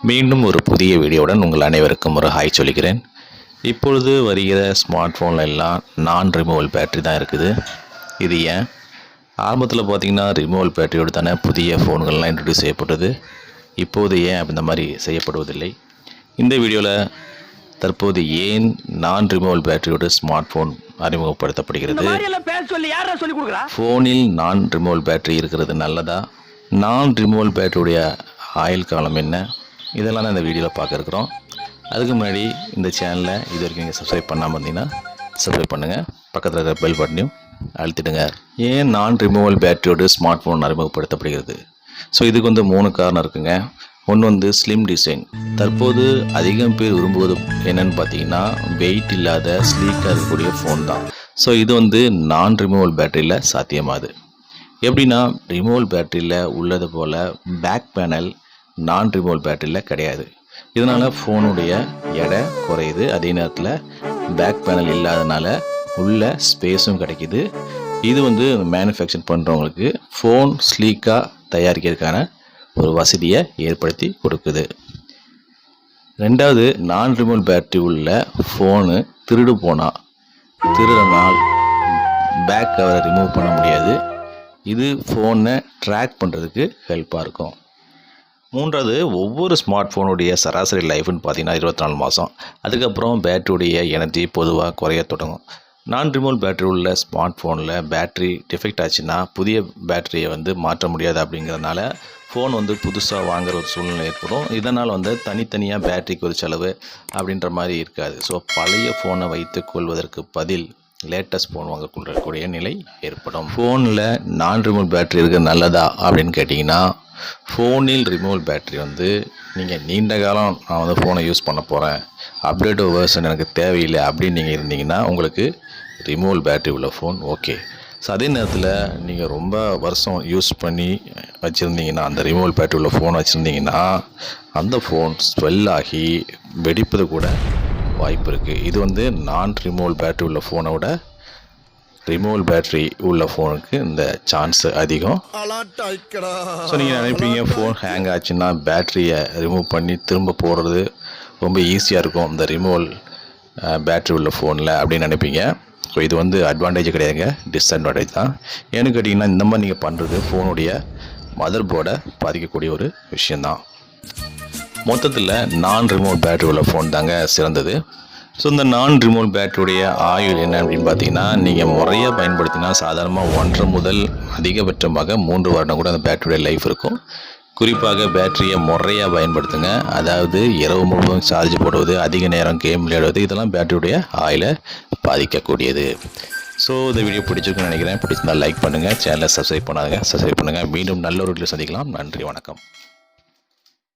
மீண்டும் ஒரு புதிய வீடியோவுடன் உங்கள் அனைவருக்கும் ஒரு ஹாய் சொல்லிக்கிறேன். இப்பொழுது வருகிற ஸ்மார்ட் ஃபோனில் எல்லாம் நான் ரிமூவல் பேட்டரி தான் இருக்குது. இது ஏன்? ஆரம்பத்தில் பார்த்திங்கன்னா ரிமூவல் பேட்டரியோடு தானே புதிய ஃபோன்கள்லாம் இன்ட்ரடியூஸ் செய்யப்பட்டது. இப்போது ஏன் இந்த மாதிரி செய்யப்படுவதில்லை? இந்த வீடியோவில் தற்போது ஏன் நான் ரிமூவல் பேட்டரியோடு ஸ்மார்ட் ஃபோன் அறிமுகப்படுத்தப்படுகிறது, ஃபோனில் நான் ரிமூவல் பேட்டரி இருக்கிறது நல்லதா, நான் ரிமூவல் பேட்டரியுடைய ஆயுள் காலம் என்ன, இதெல்லாம் தான் இந்த வீடியோவில் பார்க்க இருக்கிறோம். அதுக்கு முன்னாடி இந்த சேனலை இது வரைக்கும் நீங்கள் சப்ஸ்கிரைப் பண்ணாமல் இருந்தீங்கன்னா சப்ஸ்கிரைப் பண்ணுங்கள், பக்கத்தில் இருக்கிற பெல் பட்டனையும் அழுத்திடுங்க. ஏன் நான் ரிமூவல் பேட்டரியோடு ஸ்மார்ட் ஃபோன் அறிமுகப்படுத்தப்படுகிறது? ஸோ இதுக்கு 3 காரணம் இருக்குங்க. ஒன்று ஸ்லிம் டிசைன். தற்போது அதிகம் பேர் விரும்புவது என்னென்னு பார்த்தீங்கன்னா வெயிட் இல்லாத ஸ்லீக்காக இருக்கக்கூடிய ஃபோன் தான். ஸோ இது நான் ரிமூவல் பேட்டரியில் சாத்தியமாகுது. எப்படின்னா ரிமூவல் பேட்டரியில் உள்ளது போல் பேக் பேனல் நான் ரிமூவல் பேட்டரியில் கிடையாது. இதனால் ஃபோனுடைய எடை குறையுது. அதே நேரத்தில் பேக் பேனல் இல்லாதனால உள்ள ஸ்பேஸும் கிடைக்கிது. இது மேனுஃபேக்சர் பண்ணுறவங்களுக்கு ஃபோன் ஸ்லீக்காக தயாரிக்கிறதுக்கான ஒரு வசதியை ஏற்படுத்தி கொடுக்குது. ரெண்டாவது, நான் ரிமூவல் பேட்டரி உள்ள ஃபோனு திருடினால் பேக் கவரை ரிமூவ் பண்ண முடியாது. இது ஃபோனை ட்ராக் பண்ணுறதுக்கு ஹெல்ப்பாக இருக்கும். மூன்றாவது, ஒவ்வொரு ஸ்மார்ட் ஃபோனுடைய சராசரி லைஃப்னு பார்த்தீங்கன்னா 24 மாதம். அதுக்கப்புறம் பேட்டரியுடைய எனர்ஜி பொதுவாக குறைய தொடங்கும். நான் ரிமூவல் பேட்டரி உள்ள ஸ்மார்ட் ஃபோனில் பேட்ரி டிஃபெக்ட் ஆச்சுன்னா புதிய பேட்டரியை மாற்ற முடியாது. அப்படிங்கிறதுனால ஃபோன் புதுசாக வாங்குகிற ஒரு சூழ்நிலை ஏற்படும். இதனால் தனித்தனியாக பேட்டரிக்கு ஒரு செலவு அப்படின்ற மாதிரி இருக்காது. ஸோ பழைய ஃபோனை வைத்து கொள்வதற்கு பதில் லேட்டஸ்ட் ஃபோன் வாங்கக்கூடிய நிலை ஏற்படும். ஃபோனில் நான் ரிமூவல் பேட்டரி இருக்குது நல்லதா அப்படின்னு கேட்டிங்கன்னா, ஃபோனில் ரிமூவல் பேட்டரி நீங்கள் நீண்ட காலம் நான் ஃபோனை யூஸ் பண்ண போகிறேன், அப்டேட் வெர்ஷன் எனக்கு தேவையில்லை அப்படின்னு நீங்கள் இருந்தீங்கன்னா உங்களுக்கு ரிமூவல் பேட்டரி உள்ள ஃபோன் ஓகே. ஸோ அதே நேரத்தில் நீங்கள் ரொம்ப வருஷம் யூஸ் பண்ணி வச்சுருந்தீங்கன்னா, அந்த ரிமூவல் பேட்டரி உள்ள ஃபோன் வச்சுருந்தீங்கன்னா அந்த ஃபோன் ஸ்வெல் ஆகி வெடிப்பது கூட வாய்ப்பு இருக்குது. இது நான் ரிமூவல் பேட்டரி உள்ள ஃபோனை விட ரிமூவல் பேட்டரி உள்ள ஃபோனுக்கு இந்த சான்ஸ் அதிகம். ஸோ நீங்கள் நினைப்பீங்க ஃபோன் ஹேங் ஆச்சுன்னா பேட்டரியை ரிமூவ் பண்ணி திரும்ப போடுறது ரொம்ப ஈஸியாக இருக்கும் இந்த ரிமூவல் பேட்டரி உள்ள ஃபோனில் அப்படின்னு நினைப்பீங்க. ஸோ இது அட்வான்டேஜ் கிடையாதுங்க, டிஸ்அட்வான்டேஜ் தான். ஏன்னு கேட்டிங்கன்னா இந்த மாதிரி நீங்கள் பண்ணுறது ஃபோனுடைய மதர் போர்டை பாதிக்கக்கூடிய ஒரு விஷயந்தான். மொத்தத்தில் நான் ரிமூவல் பேட்டரி உள்ள ஃபோன் தாங்க சிறந்தது. ஸோ இந்த நான் ரிமூவல் பேட்டரியுடைய ஆயுள் என்ன அப்படின்னு பார்த்தீங்கன்னா, நீங்கள் முறையாக பயன்படுத்தினா சாதாரணமாக 1.5 முதல் அதிகபட்சமாக 3 வருடம் கூட அந்த பேட்டரியுடைய லைஃப் இருக்கும். குறிப்பாக பேட்டரியை முறையாக பயன்படுத்துங்க. அதாவது இரவு முழுவதும் சார்ஜ் போடுவது, அதிக நேரம் கேம் விளையாடுவது, இதெல்லாம் பேட்டரியுடைய ஆயுளை பாதிக்கக்கூடியது. ஸோ இந்த வீடியோ பிடிச்சிருக்குன்னு நினைக்கிறேன். பிடிச்சிருந்தால் லைக் பண்ணுங்கள், சேனலை சப்ஸ்கிரைப் பண்ணாதுங்க, சப்ஸ்கிரைப் பண்ணுங்கள். மீண்டும் நல்ல ஒரு வீடியோ சந்திக்கலாம். நன்றி, வணக்கம்.